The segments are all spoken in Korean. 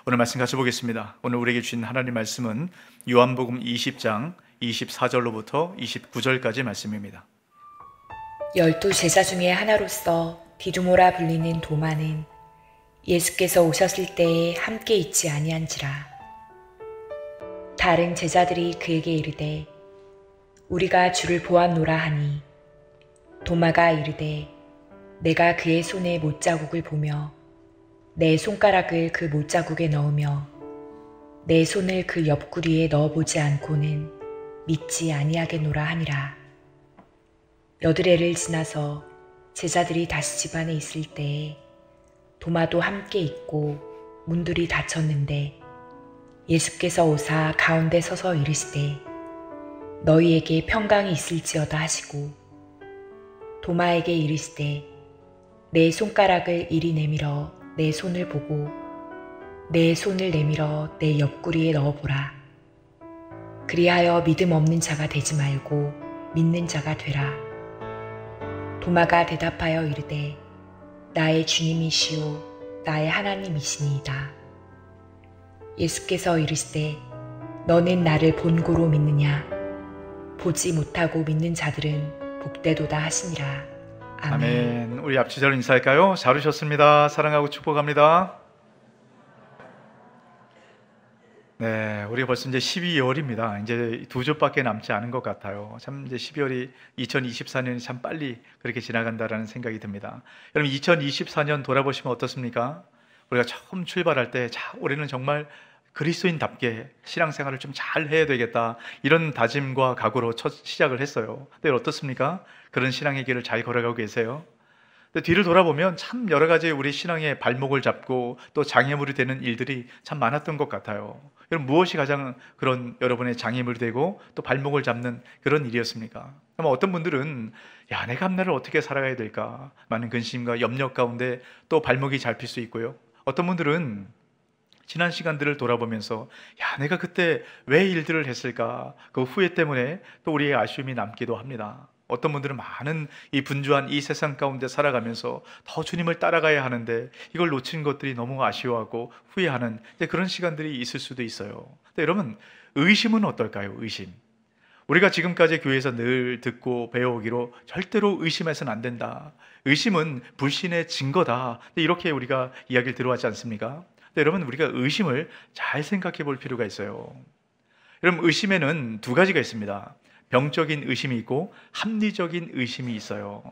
오늘 말씀 같이 보겠습니다. 오늘 우리에게 주신 하나님 말씀은 요한복음 20장 24절로부터 29절까지 말씀입니다. 12제자 중에 하나로서 디두모라 불리는 도마는 예수께서 오셨을 때에 함께 있지 아니한지라. 다른 제자들이 그에게 이르되 우리가 주를 보았노라 하니 도마가 이르되 내가 그의 손에 못자국을 보며 내 손가락을 그 못자국에 넣으며 내 손을 그 옆구리에 넣어보지 않고는 믿지 아니하겠노라 하니라. 여드레를 지나서 제자들이 다시 집 안에 있을 때에 도마도 함께 있고 문들이 닫혔는데 예수께서 오사 가운데 서서 이르시되 너희에게 평강이 있을지어다 하시고 도마에게 이르시되 내 손가락을 이리 내밀어 내 손을 보고 내 손을 내밀어 내 옆구리에 넣어보라. 그리하여 믿음 없는 자가 되지 말고 믿는 자가 되라. 도마가 대답하여 이르되 나의 주님이시오 나의 하나님이시니이다. 예수께서 이르시되 너는 나를 본고로 믿느냐? 보지 못하고 믿는 자들은 복되도다 하시니라. 아멘. 우리 앞지절 인사할까요? 잘 오셨습니다. 사랑하고 축복합니다. 네, 우리가 벌써 이제 12월입니다. 이제 2주밖에 남지 않은 것 같아요. 참 이제 12월이 2024년이 참 빨리 그렇게 지나간다라는 생각이 듭니다. 여러분 2024년 돌아보시면 어떻습니까? 우리가 처음 출발할 때 자, 올해는 정말 그리스도인답게 신앙생활을 좀 잘 해야 되겠다 이런 다짐과 각오로 첫 시작을 했어요. 근데 어떻습니까? 그런 신앙의 길을 잘 걸어가고 계세요? 근데 뒤를 돌아보면 참 여러 가지 우리 신앙의 발목을 잡고 또 장애물이 되는 일들이 참 많았던 것 같아요. 여러분 무엇이 가장 그런 여러분의 장애물이 되고 또 발목을 잡는 그런 일이었습니까? 아마 어떤 분들은 야, 내가 앞날을 어떻게 살아가야 될까 많은 근심과 염려 가운데 또 발목이 잡힐 수 있고요. 어떤 분들은 지난 시간들을 돌아보면서 야, 내가 그때 왜 일들을 했을까? 그 후회 때문에 또 우리의 아쉬움이 남기도 합니다. 어떤 분들은 많은 이 분주한 이 세상 가운데 살아가면서 더 주님을 따라가야 하는데 이걸 놓친 것들이 너무 아쉬워하고 후회하는 그런 시간들이 있을 수도 있어요. 근데 여러분, 의심은 어떨까요? 의심. 우리가 지금까지 교회에서 늘 듣고 배워오기로 절대로 의심해서는 안 된다. 의심은 불신의 증거다. 이렇게 우리가 이야기를 들어왔지 않습니까? 근데 여러분, 우리가 의심을 잘 생각해 볼 필요가 있어요. 여러분, 의심에는 두 가지가 있습니다. 병적인 의심이 있고 합리적인 의심이 있어요.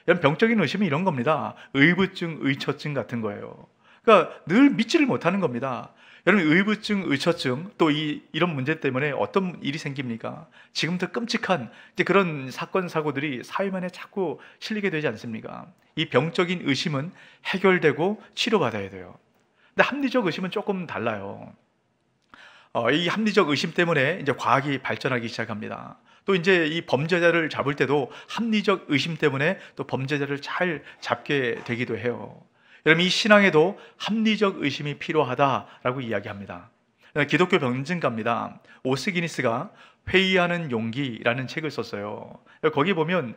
여러분, 병적인 의심은 이런 겁니다. 의부증, 의처증 같은 거예요. 그러니까 늘 믿지를 못하는 겁니다. 여러분, 의부증, 의처증 또 이런 문제 때문에 어떤 일이 생깁니까? 지금도 끔찍한 그런 사건, 사고들이 사회만에 자꾸 실리게 되지 않습니까? 이 병적인 의심은 해결되고 치료받아야 돼요. 근데 합리적 의심은 조금 달라요. 이 합리적 의심 때문에 이제 과학이 발전하기 시작합니다. 또 이제 이 범죄자를 잡을 때도 합리적 의심 때문에 또 범죄자를 잘 잡게 되기도 해요. 여러분, 이 신앙에도 합리적 의심이 필요하다라고 이야기합니다. 기독교 변증가입니다. 오스기니스가 회의하는 용기라는 책을 썼어요. 거기 보면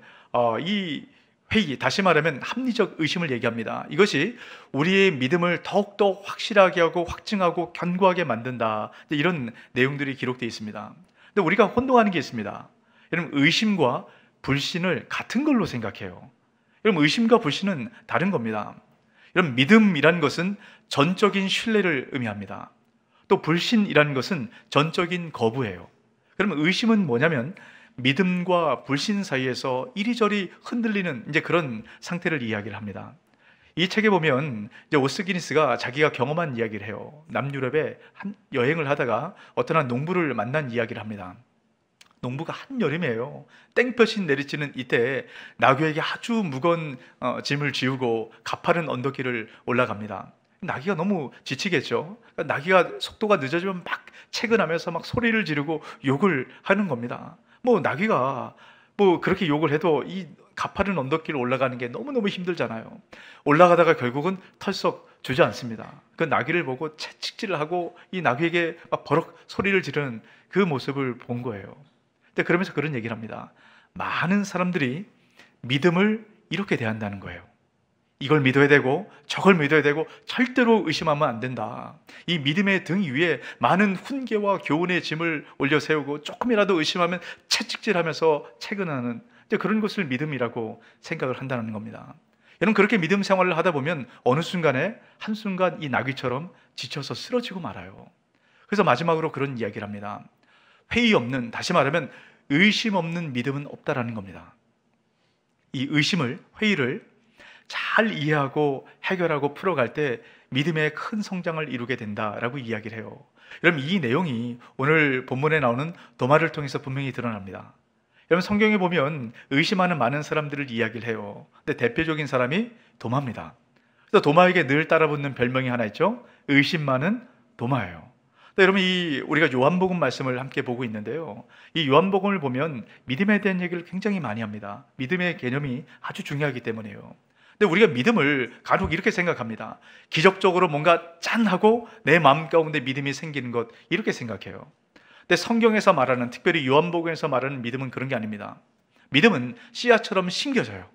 이 회의, 다시 말하면 합리적 의심을 얘기합니다. 이것이 우리의 믿음을 더욱더 확실하게 하고 확증하고 견고하게 만든다. 이런 내용들이 기록되어 있습니다. 근데 우리가 혼동하는 게 있습니다. 여러분, 의심과 불신을 같은 걸로 생각해요. 여러분, 의심과 불신은 다른 겁니다. 여러분, 믿음이란 것은 전적인 신뢰를 의미합니다. 또 불신이라는 것은 전적인 거부예요. 그러면 의심은 뭐냐면 믿음과 불신 사이에서 이리저리 흔들리는 이제 그런 상태를 이야기를 합니다. 이 책에 보면 이제 오스기니스가 자기가 경험한 이야기를 해요. 남유럽에 여행을 하다가 어떤 한 농부를 만난 이야기를 합니다. 농부가 한여름이에요. 땡볕이 내리쬐는 이때 나귀에게 아주 무거운 짐을 지우고 가파른 언덕길을 올라갑니다. 나귀가 너무 지치겠죠. 그러니까 나귀가 속도가 늦어지면 막 채근하면서 막 소리를 지르고 욕을 하는 겁니다. 나귀가 그렇게 욕을 해도 이 가파른 언덕길을 올라가는 게 너무너무 힘들잖아요. 올라가다가 결국은 털썩 주저앉습니다. 그 나귀를 보고 채찍질을 하고 이 나귀에게 막 버럭 소리를 지르는 그 모습을 본 거예요. 근데 그러면서 그런 얘기를 합니다. 많은 사람들이 믿음을 이렇게 대한다는 거예요. 이걸 믿어야 되고 저걸 믿어야 되고 절대로 의심하면 안 된다. 이 믿음의 등 위에 많은 훈계와 교훈의 짐을 올려 세우고 조금이라도 의심하면 채찍질하면서 채근하는 그런 것을 믿음이라고 생각을 한다는 겁니다. 여러분, 그렇게 믿음 생활을 하다 보면 어느 순간에 한순간 이 나귀처럼 지쳐서 쓰러지고 말아요. 그래서 마지막으로 그런 이야기를 합니다. 회의 없는, 다시 말하면 의심 없는 믿음은 없다라는 겁니다. 이 의심을, 회의를 잘 이해하고 해결하고 풀어갈 때 믿음의 큰 성장을 이루게 된다라고 이야기를 해요. 여러분, 이 내용이 오늘 본문에 나오는 도마를 통해서 분명히 드러납니다. 여러분, 성경에 보면 의심하는 많은 사람들을 이야기를 해요. 근데 대표적인 사람이 도마입니다. 그래서 도마에게 늘 따라붙는 별명이 하나 있죠. 의심 많은 도마예요. 여러분, 우리가 요한복음 말씀을 함께 보고 있는데요. 이 요한복음을 보면 믿음에 대한 얘기를 굉장히 많이 합니다. 믿음의 개념이 아주 중요하기 때문이에요. 근데 우리가 믿음을 간혹 이렇게 생각합니다. 기적적으로 뭔가 짠하고 내 마음 가운데 믿음이 생기는 것, 이렇게 생각해요. 근데 성경에서 말하는, 특별히 요한복음에서 말하는 믿음은 그런 게 아닙니다. 믿음은 씨앗처럼 심겨져요.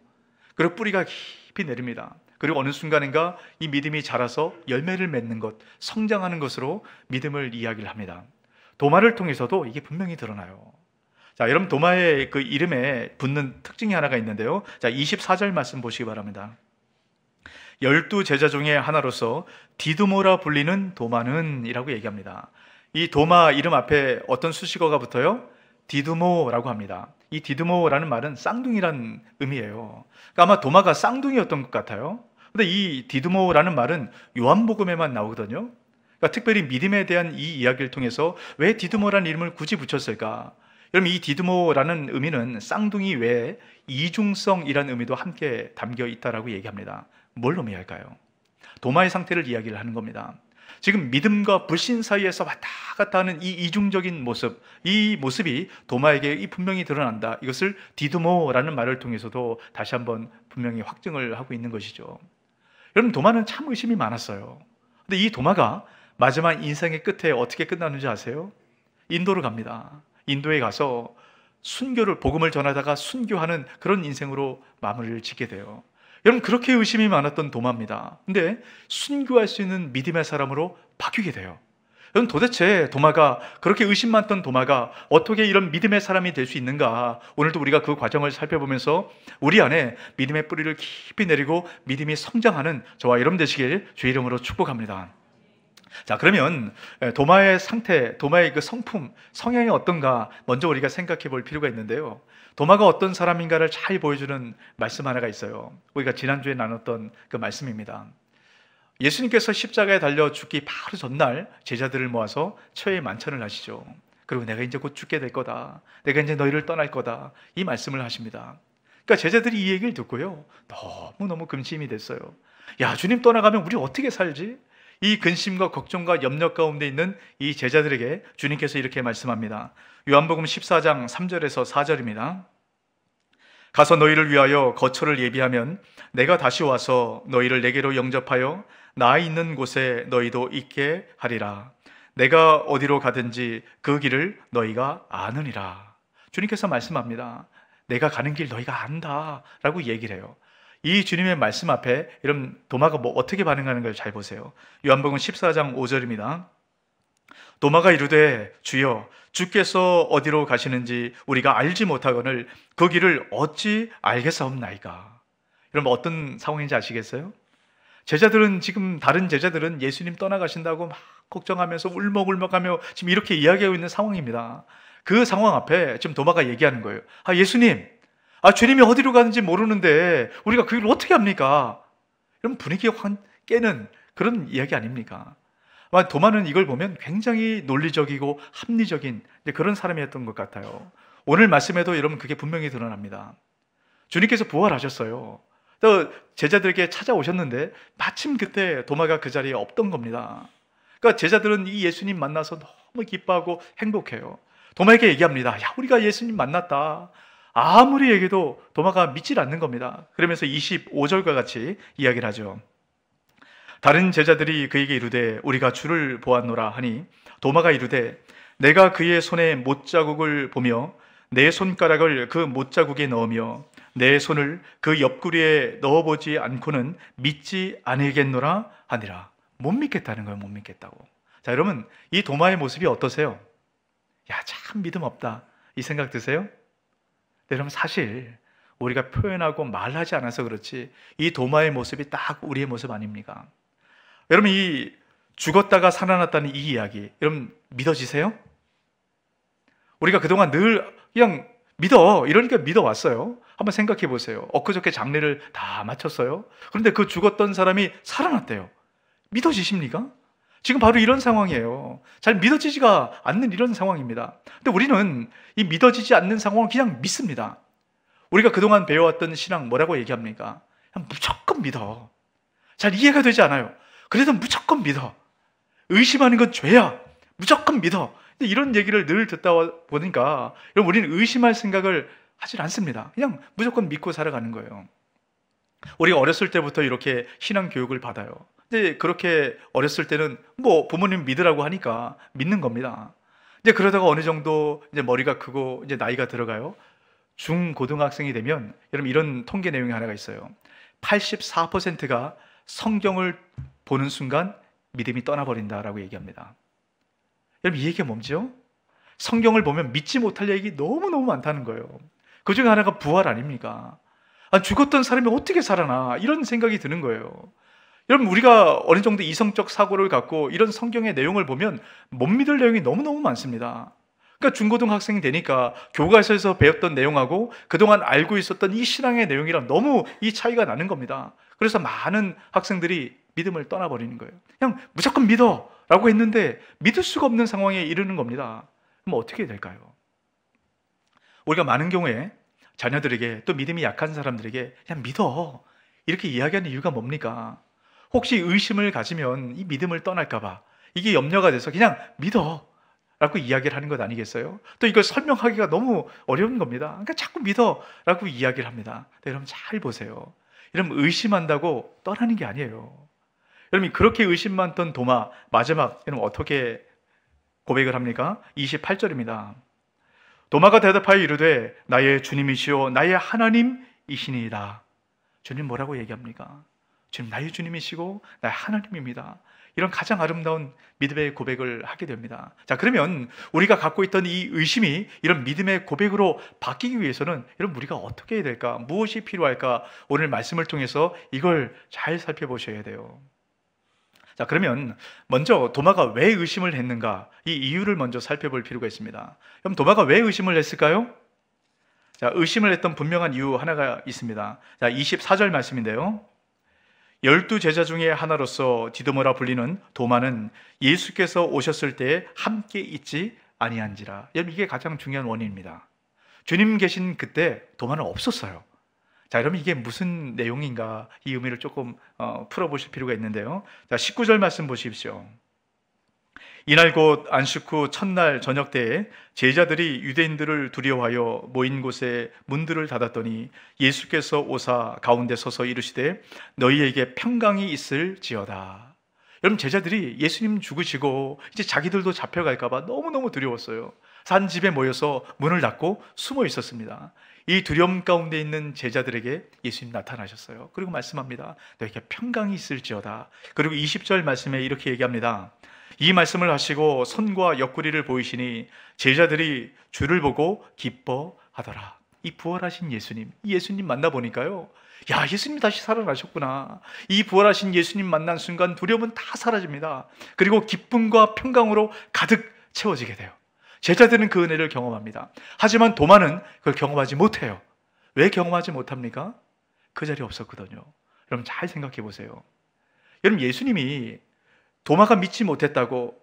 그리고 뿌리가 깊이 내립니다. 그리고 어느 순간인가 이 믿음이 자라서 열매를 맺는 것, 성장하는 것으로 믿음을 이야기를 합니다. 도마를 통해서도 이게 분명히 드러나요. 자, 여러분, 도마의 그 이름에 붙는 특징이 하나가 있는데요. 자, 24절 말씀 보시기 바랍니다. 12 제자 중에 하나로서 디두모라 불리는 도마는 이라고 얘기합니다. 이 도마 이름 앞에 어떤 수식어가 붙어요? 디두모라고 합니다. 이 디두모라는 말은 쌍둥이란 의미예요. 그러니까 아마 도마가 쌍둥이였던 것 같아요. 근데 이 디두모라는 말은 요한복음에만 나오거든요. 그러니까 특별히 믿음에 대한 이 이야기를 통해서 왜 디두모라는 이름을 굳이 붙였을까? 여러분, 이 디두모라는 의미는 쌍둥이 외에 이중성이라는 의미도 함께 담겨 있다라고 얘기합니다. 뭘 의미할까요? 도마의 상태를 이야기를 하는 겁니다. 지금 믿음과 불신 사이에서 왔다 갔다 하는 이 이중적인 모습, 이 모습이 도마에게 분명히 드러난다. 이것을 디두모라는 말을 통해서도 다시 한번 분명히 확증을 하고 있는 것이죠. 여러분, 도마는 참 의심이 많았어요. 근데 이 도마가 마지막 인생의 끝에 어떻게 끝나는지 아세요? 인도로 갑니다. 인도에 가서 복음을 전하다가 순교하는 그런 인생으로 마무리를 짓게 돼요. 여러분, 그렇게 의심이 많았던 도마입니다. 근데 순교할 수 있는 믿음의 사람으로 바뀌게 돼요. 여러분, 도대체 그렇게 의심 많던 도마가 어떻게 이런 믿음의 사람이 될 수 있는가? 오늘도 우리가 그 과정을 살펴보면서 우리 안에 믿음의 뿌리를 깊이 내리고 믿음이 성장하는 저와 여러분 되시길 주의 이름으로 축복합니다. 자, 그러면 도마의 상태, 도마의 그 성품, 성향이 어떤가 먼저 우리가 생각해 볼 필요가 있는데요. 도마가 어떤 사람인가를 잘 보여주는 말씀 하나가 있어요. 우리가 지난주에 나눴던 그 말씀입니다. 예수님께서 십자가에 달려 죽기 바로 전날 제자들을 모아서 처해 만찬을 하시죠. 그리고 내가 이제 곧 죽게 될 거다. 내가 이제 너희를 떠날 거다. 이 말씀을 하십니다. 그러니까 제자들이 이 얘기를 듣고요. 너무너무 근심이 됐어요. 야, 주님 떠나가면 우리 어떻게 살지? 이 근심과 걱정과 염려 가운데 있는 이 제자들에게 주님께서 이렇게 말씀합니다. 요한복음 14장 3절에서 4절입니다. 가서 너희를 위하여 거처를 예비하면 내가 다시 와서 너희를 내게로 영접하여 나 있는 곳에 너희도 있게 하리라. 내가 어디로 가든지 그 길을 너희가 아느니라. 주님께서 말씀합니다. 내가 가는 길 너희가 안다 라고 얘기를 해요. 이 주님의 말씀 앞에 여러분, 도마가 어떻게 반응하는 걸 잘 보세요. 요한복음 14장 5절입니다. 도마가 이르되 주여, 주께서 어디로 가시는지 우리가 알지 못하거늘 그 길을 어찌 알겠사옵나이까. 여러분, 어떤 상황인지 아시겠어요? 다른 제자들은 예수님 떠나가신다고 막 걱정하면서 울먹울먹하며 지금 이렇게 이야기하고 있는 상황입니다. 그 상황 앞에 지금 도마가 얘기하는 거예요. 예수님, 주님이 어디로 가는지 모르는데 우리가 그 길을 어떻게 합니까? 이런 분위기 확 깨는 그런 이야기 아닙니까? 도마는 이걸 보면 굉장히 논리적이고 합리적인 그런 사람이었던 것 같아요. 오늘 말씀에도 여러분 그게 분명히 드러납니다. 주님께서 부활하셨어요. 또 제자들에게 찾아오셨는데 마침 그때 도마가 그 자리에 없던 겁니다. 그러니까 제자들은 이 예수님 만나서 너무 기뻐하고 행복해요. 도마에게 얘기합니다. 야, 우리가 예수님 만났다. 아무리 얘기해도 도마가 믿질 않는 겁니다. 그러면서 25절과 같이 이야기를 하죠. 다른 제자들이 그에게 이르되 우리가 주를 보았노라 하니 도마가 이르되 내가 그의 손에 못자국을 보며 내 손가락을 그 못자국에 넣으며 내 손을 그 옆구리에 넣어보지 않고는 믿지 아니겠노라 하니라. 못 믿겠다는 거예요. 못 믿겠다고. 자, 여러분, 이 도마의 모습이 어떠세요? 야, 참 믿음 없다, 이 생각 드세요? 네, 여러분, 사실 우리가 표현하고 말하지 않아서 그렇지 이 도마의 모습이 딱 우리의 모습 아닙니까? 여러분, 이 죽었다가 살아났다는 이 이야기, 여러분 믿어지세요? 우리가 그동안 늘 그냥 믿어, 이러니까 믿어왔어요. 한번 생각해 보세요. 엊그저께 장례를 다 마쳤어요. 그런데 그 죽었던 사람이 살아났대요. 믿어지십니까? 지금 바로 이런 상황이에요. 잘 믿어지지가 않는 이런 상황입니다. 근데 우리는 이 믿어지지 않는 상황을 그냥 믿습니다. 우리가 그동안 배워왔던 신앙 뭐라고 얘기합니까? 그냥 무조건 믿어. 잘 이해가 되지 않아요. 그래도 무조건 믿어. 의심하는 건 죄야. 무조건 믿어. 이런 얘기를 늘 듣다 보니까 여러분, 우리는 의심할 생각을 하질 않습니다. 그냥 무조건 믿고 살아가는 거예요. 우리가 어렸을 때부터 이렇게 신앙 교육을 받아요. 근데 그렇게 어렸을 때는 뭐 부모님 믿으라고 하니까 믿는 겁니다. 이제 그러다가 어느 정도 이제 머리가 크고 이제 나이가 들어가요. 중고등학생이 되면 여러분, 이런 통계 내용이 하나가 있어요. 84%가 성경을 보는 순간 믿음이 떠나버린다라고 얘기합니다. 여러분, 이 얘기가 뭔지요? 성경을 보면 믿지 못할 얘기 너무너무 많다는 거예요. 그 중에 하나가 부활 아닙니까? 죽었던 사람이 어떻게 살아나? 이런 생각이 드는 거예요. 여러분, 우리가 어느 정도 이성적 사고를 갖고 이런 성경의 내용을 보면 못 믿을 내용이 너무너무 많습니다. 그러니까 중고등학생이 되니까 교과서에서 배웠던 내용하고 그동안 알고 있었던 이 신앙의 내용이랑 너무 이 차이가 나는 겁니다. 그래서 많은 학생들이 믿음을 떠나버리는 거예요. 그냥 무조건 믿어 라고 했는데 믿을 수가 없는 상황에 이르는 겁니다. 그럼 어떻게 될까요? 우리가 많은 경우에 자녀들에게, 또 믿음이 약한 사람들에게 그냥 믿어 이렇게 이야기하는 이유가 뭡니까? 혹시 의심을 가지면 이 믿음을 떠날까봐 이게 염려가 돼서 그냥 믿어 라고 이야기를 하는 것 아니겠어요? 또 이걸 설명하기가 너무 어려운 겁니다. 그러니까 자꾸 믿어 라고 이야기를 합니다. 네, 여러분 잘 보세요. 여러분, 의심한다고 떠나는 게 아니에요. 여러분, 그렇게 의심 많던 도마, 마지막 여러분 어떻게 고백을 합니까? 28절입니다. 도마가 대답하여 이르되 나의 주님이시오 나의 하나님이시니이다. 주님 뭐라고 얘기합니까? 주님 나의 주님이시고 나의 하나님입니다. 이런 가장 아름다운 믿음의 고백을 하게 됩니다. 자, 그러면 우리가 갖고 있던 이 의심이 이런 믿음의 고백으로 바뀌기 위해서는 여러분, 우리가 어떻게 해야 될까? 무엇이 필요할까? 오늘 말씀을 통해서 이걸 잘 살펴보셔야 돼요. 자, 그러면 먼저 도마가 왜 의심을 했는가? 이 이유를 먼저 살펴볼 필요가 있습니다. 그럼 도마가 왜 의심을 했을까요? 자, 의심을 했던 분명한 이유 하나가 있습니다. 자, 24절 말씀인데요. 12제자 중에 하나로서 디도모라 불리는 도마는 예수께서 오셨을 때 함께 있지 아니한지라. 여러분, 이게 가장 중요한 원인입니다. 주님 계신 그때 도마는 없었어요. 자, 여러분, 이게 무슨 내용인가? 이 의미를 조금 풀어보실 필요가 있는데요. 자, 19절 말씀 보십시오. 이날 곧 안식 후 첫날 저녁 때에 제자들이 유대인들을 두려워하여 모인 곳에 문들을 닫았더니 예수께서 오사 가운데 서서 이르시되 너희에게 평강이 있을지어다. 여러분, 제자들이 예수님 죽으시고 이제 자기들도 잡혀갈까 봐 너무너무 두려웠어요. 산 집에 모여서 문을 닫고 숨어 있었습니다. 이 두려움 가운데 있는 제자들에게 예수님 나타나셨어요. 그리고 말씀합니다. 너에게 평강이 있을지어다. 그리고 20절 말씀에 이렇게 얘기합니다. 이 말씀을 하시고 손과 옆구리를 보이시니 제자들이 주를 보고 기뻐하더라. 이 부활하신 예수님, 이 예수님 만나보니까요, 야, 예수님 다시 살아나셨구나. 이 부활하신 예수님 만난 순간 두려움은 다 사라집니다. 그리고 기쁨과 평강으로 가득 채워지게 돼요. 제자들은 그 은혜를 경험합니다. 하지만 도마는 그걸 경험하지 못해요. 왜 경험하지 못합니까? 그 자리에 없었거든요. 여러분 잘 생각해 보세요. 여러분, 예수님이 도마가 믿지 못했다고,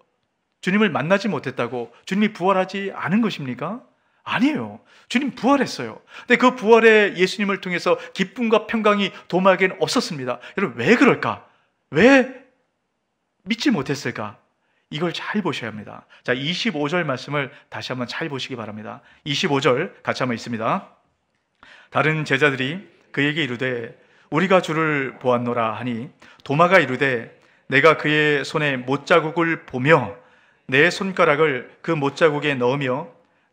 주님을 만나지 못했다고 주님이 부활하지 않은 것입니까? 아니에요. 주님 부활했어요. 근데 그 부활의 예수님을 통해서 기쁨과 평강이 도마에게는 없었습니다. 여러분, 왜 그럴까? 왜 믿지 못했을까? 이걸 잘 보셔야 합니다. 자, 25절 말씀을 다시 한번 잘 보시기 바랍니다. 25절 같이 한번 읽습니다. 다른 제자들이 그에게 이르되 우리가 주를 보았노라 하니 도마가 이르되 내가 그의 손에 못자국을 보며 내 손가락을 그 못자국에 넣으며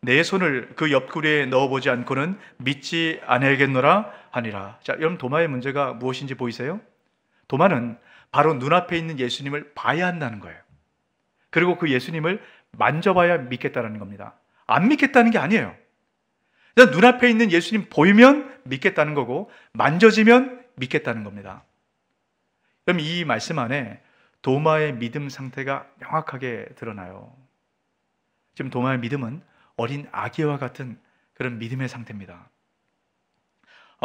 내 손을 그 옆구리에 넣어보지 않고는 믿지 아니하겠노라 하니라. 자, 여러분 도마의 문제가 무엇인지 보이세요? 도마는 바로 눈앞에 있는 예수님을 봐야 한다는 거예요. 그리고 그 예수님을 만져봐야 믿겠다는 겁니다. 안 믿겠다는 게 아니에요. 눈앞에 있는 예수님 보이면 믿겠다는 거고 만져지면 믿겠다는 겁니다. 그럼 이 말씀 안에 도마의 믿음 상태가 명확하게 드러나요. 지금 도마의 믿음은 어린 아기와 같은 그런 믿음의 상태입니다.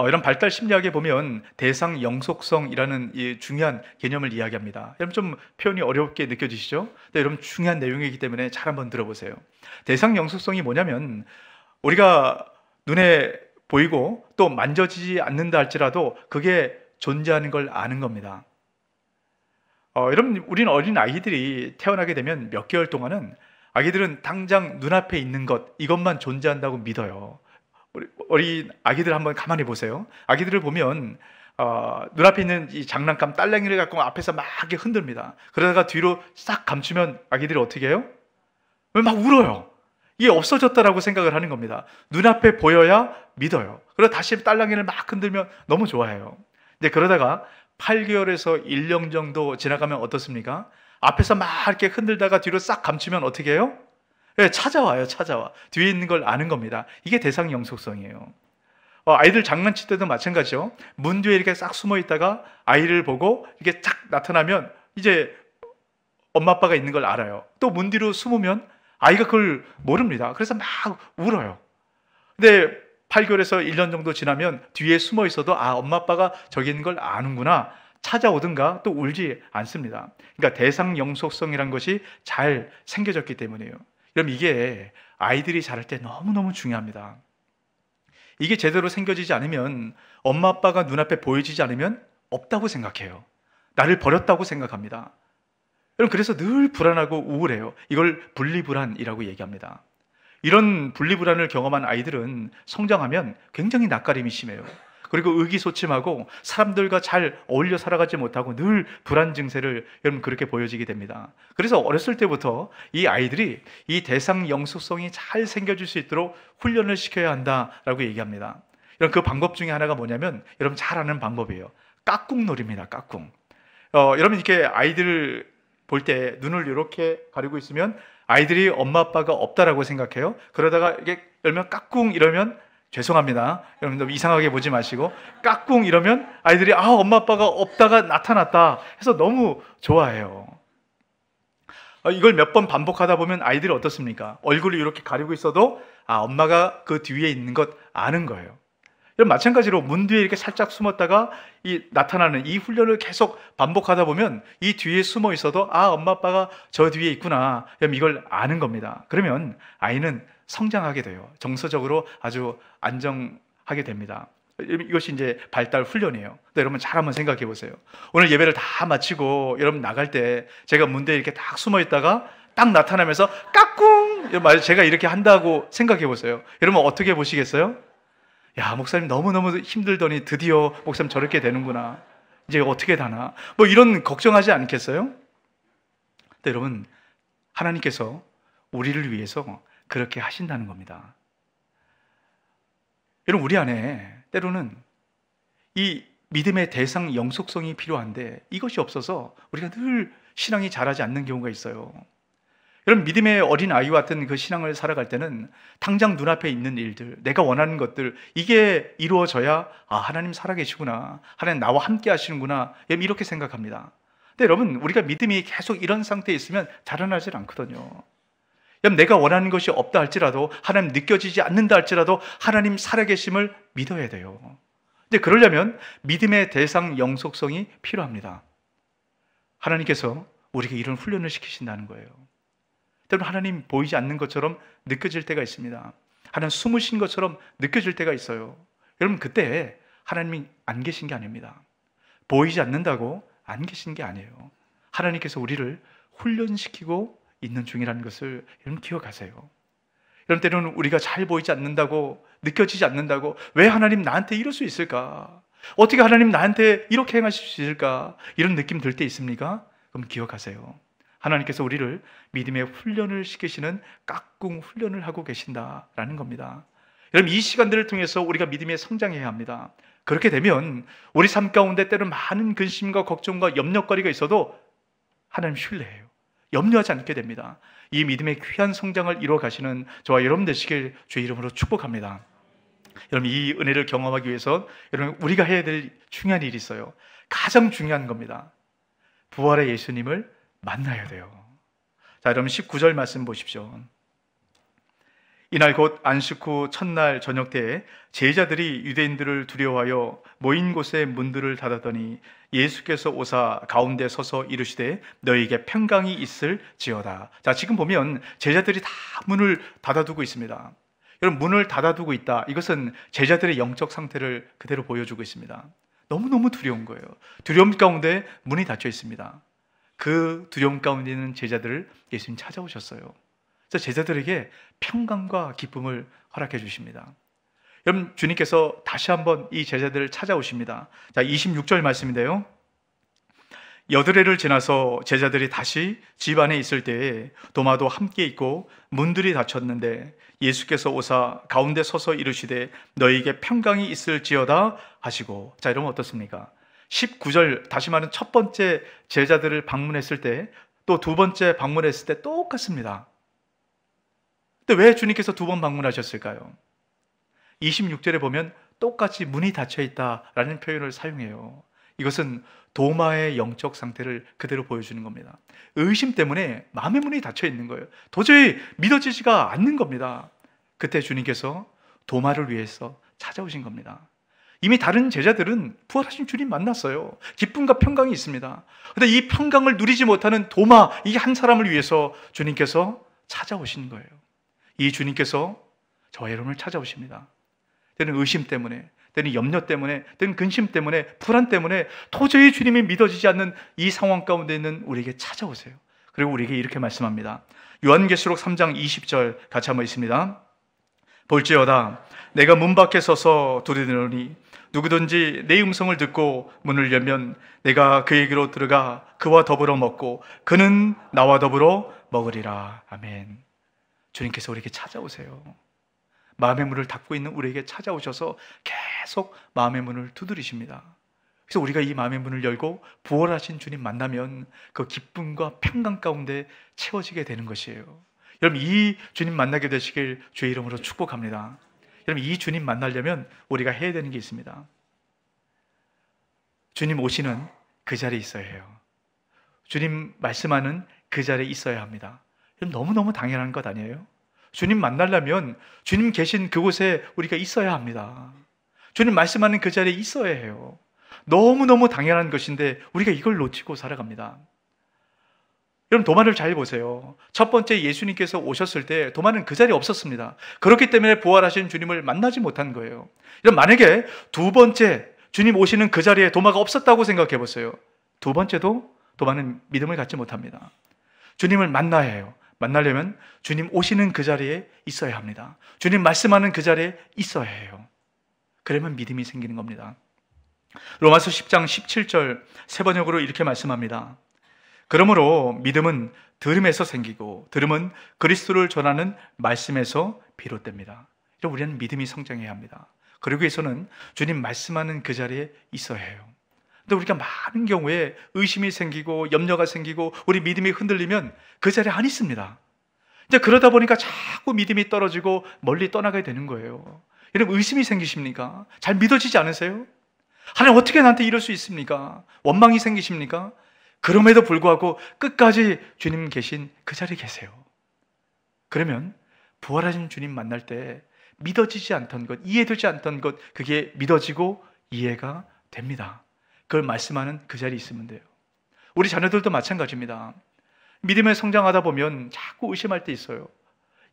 이런 발달 심리학에 보면 대상 영속성이라는 이 중요한 개념을 이야기합니다. 여러분 좀 표현이 어렵게 느껴지시죠? 네, 여러분 중요한 내용이기 때문에 잘 한번 들어보세요. 대상 영속성이 뭐냐면 우리가 눈에 보이고 또 만져지지 않는다 할지라도 그게 존재하는 걸 아는 겁니다. 여러분 우리는 어린 아이들이 태어나게 되면 몇 개월 동안은 아기들은 당장 눈앞에 있는 것 이것만 존재한다고 믿어요. 어린 아기들 한번 가만히 보세요. 아기들을 보면 눈앞에 있는 이 장난감 딸랑이를 갖고 앞에서 막 이렇게 흔듭니다. 그러다가 뒤로 싹 감추면 아기들이 어떻게 해요? 막 울어요. 이게 없어졌다라고 생각을 하는 겁니다. 눈앞에 보여야 믿어요. 그러다 다시 딸랑이를 막 흔들면 너무 좋아해요. 근데 그러다가 8개월에서 1년 정도 지나가면 어떻습니까? 앞에서 막 이렇게 흔들다가 뒤로 싹 감추면 어떻게 해요? 네, 찾아와요. 뒤에 있는 걸 아는 겁니다. 이게 대상 영속성이에요. 아이들 장난칠 때도 마찬가지죠. 문 뒤에 이렇게 싹 숨어 있다가 아이를 보고 이렇게 딱 나타나면 이제 엄마 아빠가 있는 걸 알아요. 또 문 뒤로 숨으면 아이가 그걸 모릅니다. 그래서 막 울어요. 근데 8개월에서 1년 정도 지나면 뒤에 숨어 있어도 엄마 아빠가 저기 있는 걸 아는구나. 찾아오든가 또 울지 않습니다. 그러니까 대상 영속성이란 것이 잘 생겨졌기 때문이에요. 그럼 이게 아이들이 자랄 때 너무너무 중요합니다. 이게 제대로 생겨지지 않으면 엄마 아빠가 눈앞에 보여지지 않으면 없다고 생각해요. 나를 버렸다고 생각합니다. 여러분 그래서 늘 불안하고 우울해요. 이걸 분리불안이라고 얘기합니다. 이런 분리불안을 경험한 아이들은 성장하면 굉장히 낯가림이 심해요. 그리고 의기소침하고 사람들과 잘 어울려 살아가지 못하고 늘 불안 증세를 여러분 그렇게 보여지게 됩니다. 그래서 어렸을 때부터 이 아이들이 이 대상 영속성이 잘 생겨질 수 있도록 훈련을 시켜야 한다라고 얘기합니다. 여러분 그 방법 중에 하나가 뭐냐면 여러분 잘 아는 방법이에요. 깍꿍놀이입니다. 깍꿍. 여러분 이렇게 아이들을 볼 때 눈을 이렇게 가리고 있으면 아이들이 엄마 아빠가 없다라고 생각해요. 그러다가 이게 열면 깍꿍 이러면 죄송합니다. 여러분들 이상하게 보지 마시고 깍꿍 이러면 아이들이 엄마 아빠가 없다가 나타났다 해서 너무 좋아해요. 이걸 몇 번 반복하다 보면 아이들이 어떻습니까? 얼굴을 이렇게 가리고 있어도 엄마가 그 뒤에 있는 것 아는 거예요. 마찬가지로 문 뒤에 이렇게 살짝 숨었다가 나타나는 이 훈련을 계속 반복하다 보면 이 뒤에 숨어 있어도 엄마 아빠가 저 뒤에 있구나 이걸 아는 겁니다. 그러면 아이는 성장하게 돼요. 정서적으로 아주 안정하게 됩니다. 이것이 이제 발달 훈련이에요. 여러분 잘 한번 생각해 보세요. 오늘 예배를 다 마치고 여러분 나갈 때 제가 문 뒤에 이렇게 딱 숨어 있다가 딱 나타나면서 까꿍 제가 이렇게 한다고 생각해 보세요. 여러분 어떻게 보시겠어요? 야, 목사님 너무너무 힘들더니 드디어 목사님 저렇게 되는구나. 이제 어떻게 되나. 이런 걱정하지 않겠어요? 근데 여러분, 하나님께서 우리를 위해서 그렇게 하신다는 겁니다. 여러분, 우리 안에 때로는 이 믿음의 대상 영속성이 필요한데 이것이 없어서 우리가 늘 신앙이 자라지 않는 경우가 있어요. 여러분 믿음의 어린 아이와 같은 그 신앙을 살아갈 때는 당장 눈앞에 있는 일들, 내가 원하는 것들 이게 이루어져야 하나님 살아계시구나, 하나님 나와 함께 하시는구나 이렇게 생각합니다. 근데 여러분 우리가 믿음이 계속 이런 상태에 있으면 자라나질 않거든요. 여러분 내가 원하는 것이 없다 할지라도 하나님 느껴지지 않는다 할지라도 하나님 살아계심을 믿어야 돼요. 근데 그러려면 믿음의 대상 영속성이 필요합니다. 하나님께서 우리에게 이런 훈련을 시키신다는 거예요. 때로는 하나님 보이지 않는 것처럼 느껴질 때가 있습니다. 하나님 숨으신 것처럼 느껴질 때가 있어요. 여러분 그때 하나님이 안 계신 게 아닙니다. 보이지 않는다고 안 계신 게 아니에요. 하나님께서 우리를 훈련시키고 있는 중이라는 것을 여러분 기억하세요. 여러분 때로는 우리가 잘 보이지 않는다고, 느껴지지 않는다고 왜 하나님 나한테 이럴 수 있을까? 어떻게 하나님 나한테 이렇게 행하실 수 있을까? 이런 느낌 들 때 있습니까? 그럼 기억하세요. 하나님께서 우리를 믿음의 훈련을 시키시는 깍꿍 훈련을 하고 계신다라는 겁니다. 여러분, 이 시간들을 통해서 우리가 믿음에 성장해야 합니다. 그렇게 되면 우리 삶 가운데 때로 많은 근심과 걱정과 염려거리가 있어도 하나님 신뢰해요. 염려하지 않게 됩니다. 이 믿음의 귀한 성장을 이루어 가시는 저와 여러분 되시길 주의 이름으로 축복합니다. 여러분, 이 은혜를 경험하기 위해서 여러분 우리가 해야 될 중요한 일이 있어요. 가장 중요한 겁니다. 부활의 예수님을 만나야 돼요. 자, 여러분 19절 말씀 보십시오. 이날 곧 안식 후 첫날 저녁 때에 제자들이 유대인들을 두려워하여 모인 곳에 문들을 닫았더니 예수께서 오사 가운데 서서 이르시되 너희에게 평강이 있을지어다. 자, 지금 보면 제자들이 다 문을 닫아두고 있습니다. 여러분, 문을 닫아두고 있다. 이것은 제자들의 영적 상태를 그대로 보여주고 있습니다. 너무너무 두려운 거예요. 두려움 가운데 문이 닫혀 있습니다. 그 두려움 가운데 있는 제자들을 예수님 찾아오셨어요. 그래서 제자들에게 평강과 기쁨을 허락해 주십니다. 여러분, 주님께서 다시 한번 이 제자들을 찾아오십니다. 자, 26절 말씀인데요. 여드레를 지나서 제자들이 다시 집 안에 있을 때에 도마도 함께 있고 문들이 닫혔는데 예수께서 오사 가운데 서서 이르시되 너희에게 평강이 있을지어다 하시고. 자, 이러면 어떻습니까? 19절, 다시 말하면 첫 번째 제자들을 방문했을 때 또 두 번째 방문했을 때 똑같습니다. 근데 왜 주님께서 두 번 방문하셨을까요? 26절에 보면 똑같이 문이 닫혀 있다라는 표현을 사용해요. 이것은 도마의 영적 상태를 그대로 보여주는 겁니다. 의심 때문에 마음의 문이 닫혀 있는 거예요. 도저히 믿어지지가 않는 겁니다. 그때 주님께서 도마를 위해서 찾아오신 겁니다. 이미 다른 제자들은 부활하신 주님 만났어요. 기쁨과 평강이 있습니다. 그런데 이 평강을 누리지 못하는 도마, 이 한 사람을 위해서 주님께서 찾아오신 거예요. 이 주님께서 저와 여러분을 찾아오십니다. 때는 의심 때문에, 때는 염려 때문에, 때는 근심 때문에, 불안 때문에 도저히 주님이 믿어지지 않는 이 상황 가운데 있는 우리에게 찾아오세요. 그리고 우리에게 이렇게 말씀합니다. 요한계시록 3장 20절 같이 한번 있습니다. 볼지어다 내가 문 밖에 서서 두드리노니 누구든지 내 음성을 듣고 문을 열면 내가 그에게로 들어가 그와 더불어 먹고 그는 나와 더불어 먹으리라. 아멘. 주님께서 우리에게 찾아오세요. 마음의 문을 닫고 있는 우리에게 찾아오셔서 계속 마음의 문을 두드리십니다. 그래서 우리가 이 마음의 문을 열고 부활하신 주님 만나면 그 기쁨과 평강 가운데 채워지게 되는 것이에요. 여러분, 이 주님 만나게 되시길 주의 이름으로 축복합니다. 여러분, 이 주님 만나려면 우리가 해야 되는 게 있습니다. 주님 오시는 그 자리에 있어야 해요. 주님 말씀하는 그 자리에 있어야 합니다. 여러분, 너무너무 당연한 것 아니에요? 주님 만나려면 주님 계신 그곳에 우리가 있어야 합니다. 주님 말씀하는 그 자리에 있어야 해요. 너무너무 당연한 것인데 우리가 이걸 놓치고 살아갑니다. 여러분, 도마를 잘 보세요. 첫 번째 예수님께서 오셨을 때 도마는 그 자리에 없었습니다. 그렇기 때문에 부활하신 주님을 만나지 못한 거예요. 여러분, 만약에 두 번째 주님 오시는 그 자리에 도마가 없었다고 생각해 보세요. 두 번째도 도마는 믿음을 갖지 못합니다. 주님을 만나야 해요. 만나려면 주님 오시는 그 자리에 있어야 합니다. 주님 말씀하는 그 자리에 있어야 해요. 그러면 믿음이 생기는 겁니다. 로마서 10장 17절 세 번역으로 이렇게 말씀합니다. 그러므로 믿음은 들음에서 생기고 들음은 그리스도를 전하는 말씀에서 비롯됩니다. 우리는 믿음이 성장해야 합니다. 그러기 위해서는 주님 말씀하는 그 자리에 있어야 해요. 근데 우리가 많은 경우에 의심이 생기고 염려가 생기고 우리 믿음이 흔들리면 그 자리에 안 있습니다. 이제 그러다 보니까 자꾸 믿음이 떨어지고 멀리 떠나게 되는 거예요. 여러분, 의심이 생기십니까? 잘 믿어지지 않으세요? 하나님 어떻게 나한테 이럴 수 있습니까? 원망이 생기십니까? 그럼에도 불구하고 끝까지 주님 계신 그 자리에 계세요. 그러면 부활하신 주님 만날 때 믿어지지 않던 것, 이해되지 않던 것, 그게 믿어지고 이해가 됩니다. 그걸 말씀하는 그 자리에 있으면 돼요. 우리 자녀들도 마찬가지입니다. 믿음에 성장하다 보면 자꾸 의심할 때 있어요.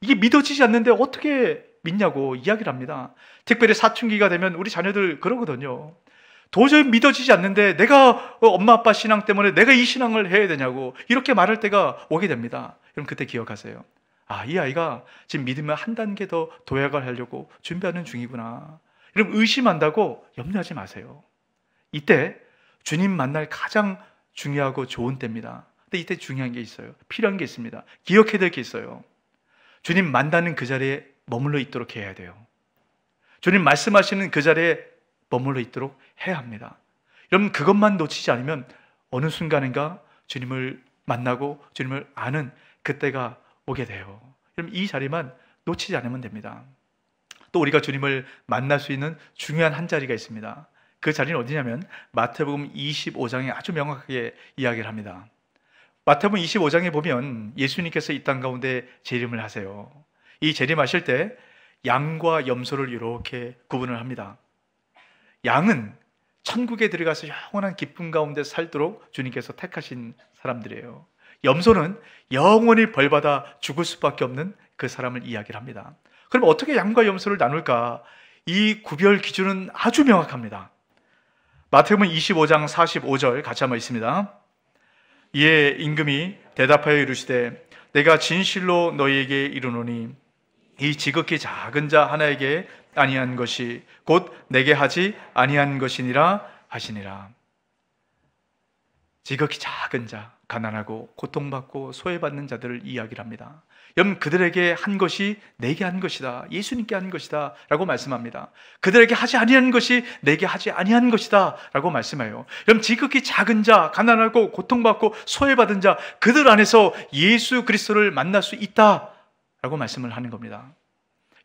이게 믿어지지 않는데 어떻게 믿냐고 이야기를 합니다. 특별히 사춘기가 되면 우리 자녀들 그러거든요. 도저히 믿어지지 않는데 내가 엄마 아빠 신앙 때문에 내가 이 신앙을 해야 되냐고 이렇게 말할 때가 오게 됩니다. 그럼 그때 기억하세요. 아, 이 아이가 지금 믿으면 한 단계 더 도약을 하려고 준비하는 중이구나. 이러면 의심한다고 염려하지 마세요. 이때 주님 만날 가장 중요하고 좋은 때입니다. 근데 이때 중요한 게 있어요. 필요한 게 있습니다. 기억해야 될 게 있어요. 주님 만나는 그 자리에 머물러 있도록 해야 돼요. 주님 말씀하시는 그 자리에 머물러 있도록 해야 합니다. 여러분, 그것만 놓치지 않으면 어느 순간인가 주님을 만나고 주님을 아는 그때가 오게 돼요. 여러분, 이 자리만 놓치지 않으면 됩니다. 또 우리가 주님을 만날 수 있는 중요한 한 자리가 있습니다. 그 자리는 어디냐면 마태복음 25장에 아주 명확하게 이야기를 합니다. 마태복음 25장에 보면 예수님께서 이 땅 가운데 재림을 하세요. 이 재림하실 때 양과 염소를 이렇게 구분을 합니다. 양은 천국에 들어가서 영원한 기쁨 가운데 살도록 주님께서 택하신 사람들이에요. 염소는 영원히 벌받아 죽을 수밖에 없는 그 사람을 이야기를 합니다. 그럼 어떻게 양과 염소를 나눌까? 이 구별 기준은 아주 명확합니다. 마태복음 25장 45절 같이 한번 있습니다. 이에 임금이 대답하여 이르시되 내가 진실로 너희에게 이르노니 이 지극히 작은 자 하나에게 아니한 것이 곧 내게 하지 아니한 것이니라 하시니라. 지극히 작은 자, 가난하고 고통받고 소외받는 자들을 이야기를 합니다. 여러분, 그들에게 한 것이 내게 한 것이다, 예수님께 한 것이다 라고 말씀합니다. 그들에게 하지 아니한 것이 내게 하지 아니한 것이다 라고 말씀해요. 여러분, 지극히 작은 자, 가난하고 고통받고 소외받은 자, 그들 안에서 예수 그리스도를 만날 수 있다 라고 말씀을 하는 겁니다.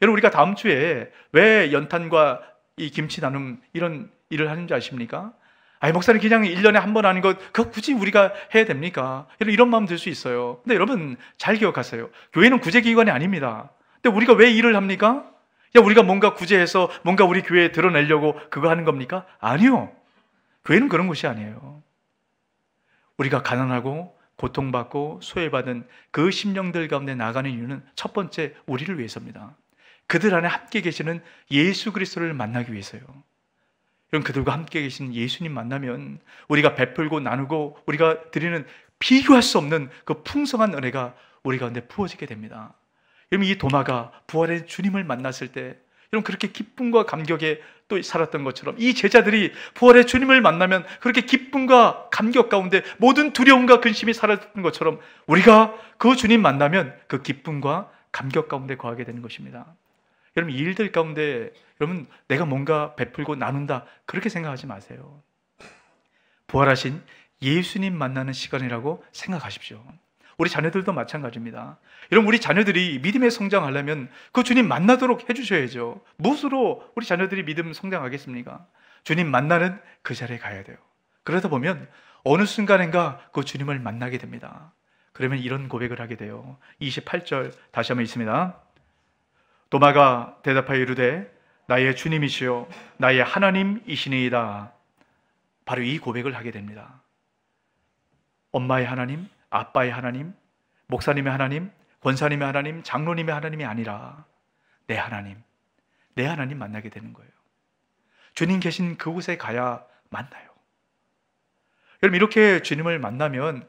여러분, 우리가 다음 주에 왜 연탄과 이 김치 나눔 이런 일을 하는지 아십니까? 아니, 목사님 그냥 1년에 한 번 하는 것 그거 굳이 우리가 해야 됩니까? 이런 마음 들 수 있어요. 근데 여러분 잘 기억하세요. 교회는 구제기관이 아닙니다. 근데 우리가 왜 일을 합니까? 우리가 뭔가 구제해서 뭔가 우리 교회에 드러내려고 그거 하는 겁니까? 아니요. 교회는 그런 곳이 아니에요. 우리가 가난하고 고통받고 소외받은 그 심령들 가운데 나가는 이유는 첫 번째 우리를 위해서입니다. 그들 안에 함께 계시는 예수 그리스도를 만나기 위해서요. 여러분, 그들과 함께 계신 예수님 만나면 우리가 베풀고 나누고 우리가 드리는 비교할 수 없는 그 풍성한 은혜가 우리 가운데 부어지게 됩니다. 여러분, 이 도마가 부활의 주님을 만났을 때 여러분 그렇게 기쁨과 감격에 또 살았던 것처럼 이 제자들이 부활의 주님을 만나면 그렇게 기쁨과 감격 가운데 모든 두려움과 근심이 사라졌던 것처럼 우리가 그 주님 만나면 그 기쁨과 감격 가운데 거하게 되는 것입니다. 여러분, 이 일들 가운데 여러분 내가 뭔가 베풀고 나눈다 그렇게 생각하지 마세요. 부활하신 예수님 만나는 시간이라고 생각하십시오. 우리 자녀들도 마찬가지입니다. 여러분, 우리 자녀들이 믿음에 성장하려면 그 주님 만나도록 해주셔야죠. 무엇으로 우리 자녀들이 믿음 성장하겠습니까? 주님 만나는 그 자리에 가야 돼요. 그러다 보면 어느 순간인가 그 주님을 만나게 됩니다. 그러면 이런 고백을 하게 돼요. 28절 다시 한번 있습니다. 도마가 대답하여 이르되 나의 주님이시요 나의 하나님이시니이다. 바로 이 고백을 하게 됩니다. 엄마의 하나님, 아빠의 하나님, 목사님의 하나님, 권사님의 하나님, 장로님의 하나님이 아니라 내 하나님 만나게 되는 거예요. 주님 계신 그곳에 가야 만나요. 여러분, 이렇게 주님을 만나면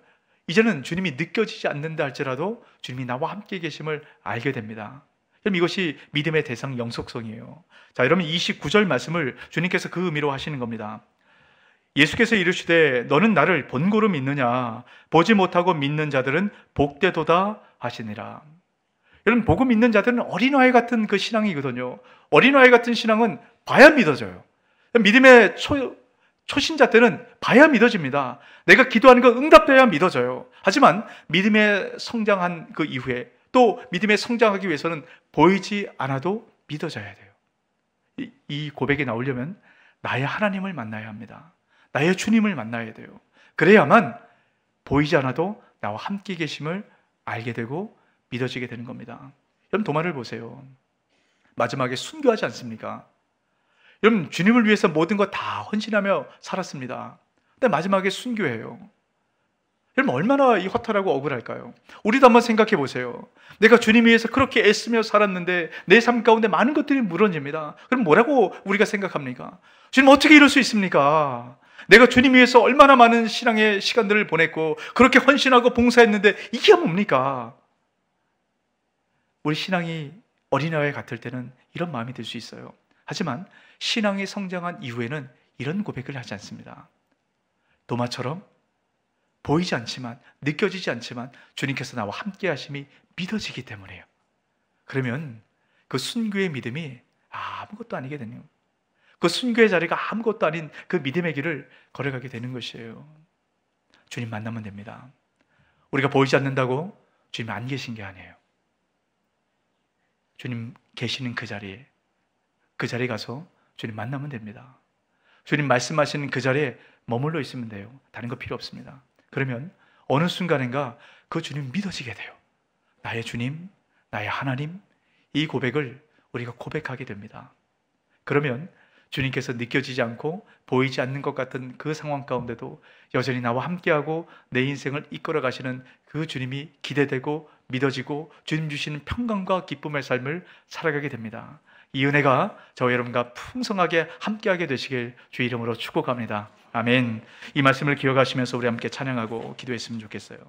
이제는 주님이 느껴지지 않는다 할지라도 주님이 나와 함께 계심을 알게 됩니다. 그럼 이것이 믿음의 대상 영속성이에요. 자, 여러분 29절 말씀을 주님께서 그 의미로 하시는 겁니다. 예수께서 이르시되 너는 나를 본고로 믿느냐? 보지 못하고 믿는 자들은 복되도다 하시니라. 여러분, 보고 믿는 자들은 어린아이 같은 그 신앙이거든요. 어린아이 같은 신앙은 봐야 믿어져요. 믿음의 초신자 때는 봐야 믿어집니다. 내가 기도하는 거 응답돼야 믿어져요. 하지만 믿음의 성장한 그 이후에 또 믿음에 성장하기 위해서는 보이지 않아도 믿어져야 돼요. 이 고백이 나오려면 나의 하나님을 만나야 합니다. 나의 주님을 만나야 돼요. 그래야만 보이지 않아도 나와 함께 계심을 알게 되고 믿어지게 되는 겁니다. 여러분, 도마를 보세요. 마지막에 순교하지 않습니까? 여러분, 주님을 위해서 모든 거 다 헌신하며 살았습니다. 근데 마지막에 순교해요. 여러분, 얼마나 이 허탈하고 억울할까요? 우리도 한번 생각해 보세요. 내가 주님 위해서 그렇게 애쓰며 살았는데 내 삶 가운데 많은 것들이 무너집니다. 그럼 뭐라고 우리가 생각합니까? 주님, 어떻게 이럴 수 있습니까? 내가 주님 위해서 얼마나 많은 신앙의 시간들을 보냈고 그렇게 헌신하고 봉사했는데 이게 뭡니까? 우리 신앙이 어린아이 같을 때는 이런 마음이 들 수 있어요. 하지만 신앙이 성장한 이후에는 이런 고백을 하지 않습니다. 도마처럼 보이지 않지만, 느껴지지 않지만 주님께서 나와 함께 하심이 믿어지기 때문이에요. 그러면 그 순교의 믿음이 아무것도 아니게 되네요. 그 순교의 자리가 아무것도 아닌 그 믿음의 길을 걸어가게 되는 것이에요. 주님 만나면 됩니다. 우리가 보이지 않는다고 주님 안 계신 게 아니에요. 주님 계시는 그 자리에 가서 주님 만나면 됩니다. 주님 말씀하시는 그 자리에 머물러 있으면 돼요. 다른 거 필요 없습니다. 그러면 어느 순간인가 그 주님 믿어지게 돼요. 나의 주님, 나의 하나님, 이 고백을 우리가 고백하게 됩니다. 그러면 주님께서 느껴지지 않고 보이지 않는 것 같은 그 상황 가운데도 여전히 나와 함께하고 내 인생을 이끌어 가시는 그 주님이 기대되고 믿어지고 주님 주시는 평강과 기쁨의 삶을 살아가게 됩니다. 이 은혜가 저와 여러분과 풍성하게 함께하게 되시길 주 이름으로 축복합니다. 아멘. 이 말씀을 기억하시면서 우리 함께 찬양하고 기도했으면 좋겠어요.